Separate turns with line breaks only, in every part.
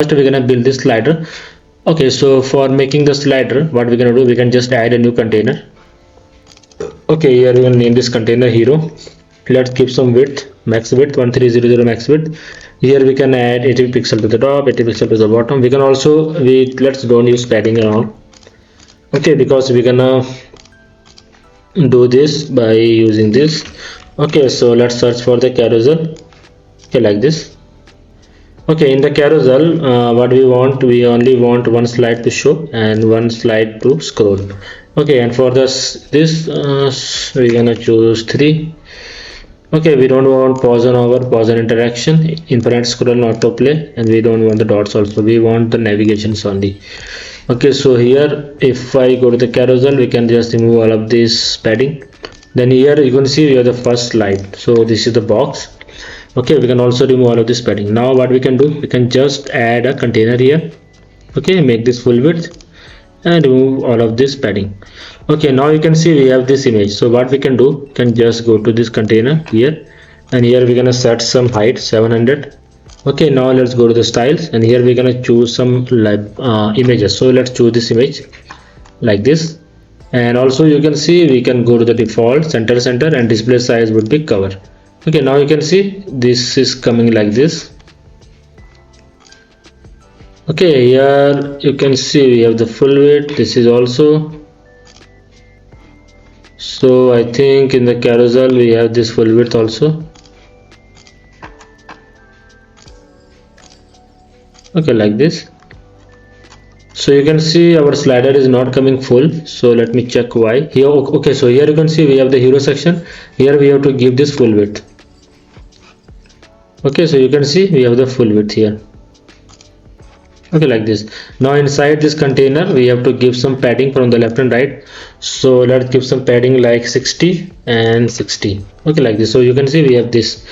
First we're gonna build this slider. Okay, so for making the slider, what we're gonna do, we can just add a new container. Okay, here we will name this container hero. Let's give some width, max width 1300 max width. Here we can add 80 pixel to the top, 80 pixel to the bottom. We can also let's don't use padding around. Okay, because we're gonna do this by using this. Okay, so let's search for the carousel. Okay, like this. Okay, in the carousel, what we only want one slide to show and one slide to scroll. Okay, and for this we're gonna choose 3. Okay, we don't want pause on hover, pause on interaction, infinite scroll, autoplay, and we don't want the dots also. We want the navigations only. Okay, so here if I go to the carousel, we can just remove all of this padding. Then here you can see we have the first slide. So this is the box. Okay, we can also remove all of this padding. Now what we can do, we can just add a container here. Okay, make this full width and remove all of this padding. Okay, now you can see we have this image. So what we can do, we can just go to this container here, and here we're gonna set some height 700. Okay, now let's go to the styles, and here we're gonna choose some images. So let's choose this image like this, and also you can see we can go to the default center, and display size would be cover. Okay, now you can see this is coming like this. Okay, here you can see we have the full width. This is also, so I think in the carousel we have this full width also. Okay, like this. So you can see our slider is not coming full. So let me check why. Here, okay, so here you can see we have the hero section. Here we have to give this full width. Okay, so you can see we have the full width here. Okay, like this. Now inside this container we have to give some padding from the left and right. So let's give some padding like 60 and 60. Okay, like this. So you can see we have this.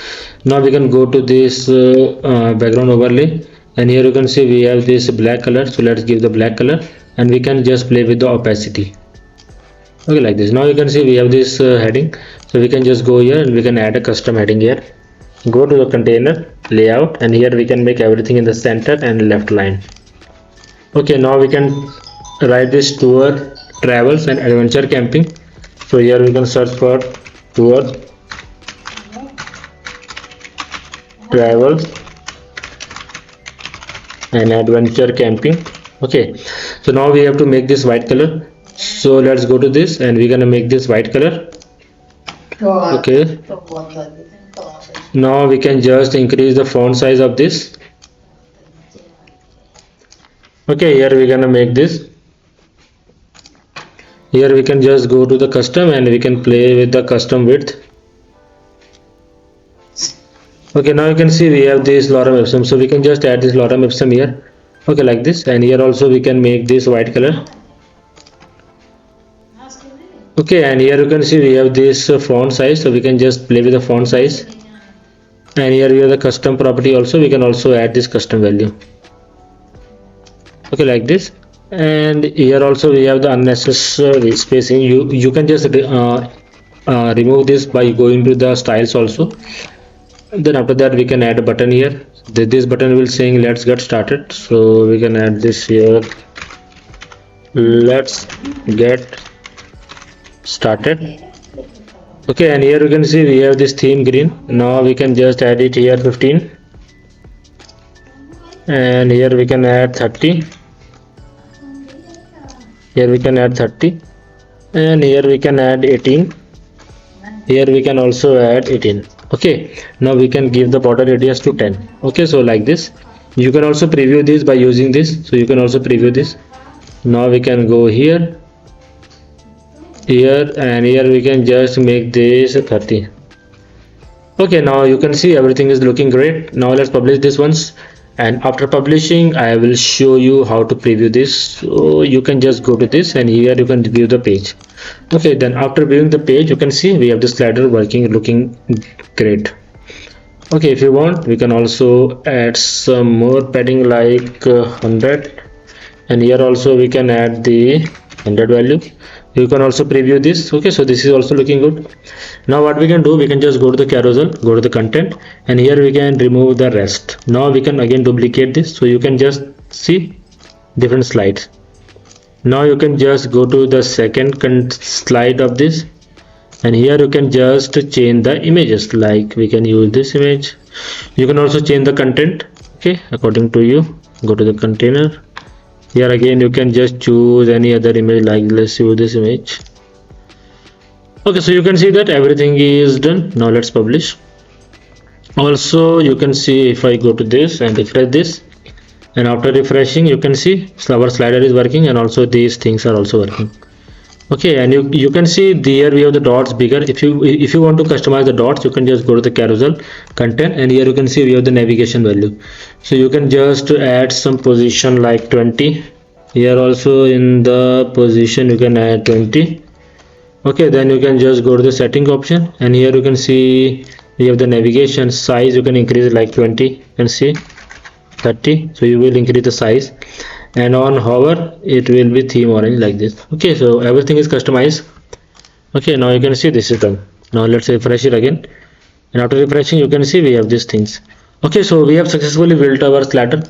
Now we can go to this background overlay, and here you can see we have this black color. So let's give the black color, and we can just play with the opacity. Okay, like this. Now you can see we have this heading. So we can just go here and we can add a custom heading here. Go to the container layout, and here we can make everything in the center and left line. Okay, now we can write this tour, travels and adventure camping. So here we can search for tour, travels and adventure camping. Okay, so now we have to make this white color. So let's go to this, and we're gonna make this white color. Okay, now we can just increase the font size of this. Okay, here we're gonna make this. Here we can just go to the custom, and we can play with the custom width. Okay, now you can see we have this lorem ipsum, so we can just add this lorem ipsum here. Okay, like this, and here also we can make this white color. Okay, and here you can see we have this font size, so we can just play with the font size. And here we have the custom property also. We can also add this custom value. Okay, like this. And here also we have the unnecessary spacing. You can just remove this by going to the styles also. Then after that we can add a button here. This button will saying let's get started. So we can add this here. Let's get started. Okay, and here you can see we have this theme green. Now we can just add it here 15, and here we can add 30. Here we can add 30, and here we can add 18. Here we can also add 18. Okay, now we can give the border radius to 10. Okay, so like this. You can also preview this by using this. So you can also preview this. Now we can go here, and here we can just make this 30. Okay, now you can see everything is looking great. Now let's publish this once, and after publishing I will show you how to preview this. So you can just go to this, and here you can view the page. Okay, then after viewing the page you can see we have the slider working, looking great. Okay, if you want we can also add some more padding like 100, and here also we can add the 100 value. You can also preview this. Okay, so this is also looking good. Now what we can do, we can just go to the carousel, go to the content, and here we can remove the rest. Now we can again duplicate this, so you can just see different slides. Now you can just go to the second slide of this, and here you can just change the images. Like we can use this image. You can also change the content, okay, according to you. Go to the container. Here again you can just choose any other image, like let's use this image. Okay, so you can see that everything is done. Now let's publish. Also you can see, if I go to this and refresh this, and after refreshing you can see our slider is working, and also these things are also working. Okay, and you can see here we have the dots bigger. If you want to customize the dots, you can just go to the carousel content, and here you can see we have the navigation value. So you can just add some position like 20. Here also in the position you can add 20. Okay, then you can just go to the setting option, and here you can see we have the navigation size. You can increase it like 20. You can see 30, so you will increase the size, and on hover it will be theme orange like this. Okay, so everything is customized. Okay, now you can see this is done. Now let's refresh it again, and after refreshing you can see we have these things. Okay, so we have successfully built our slider.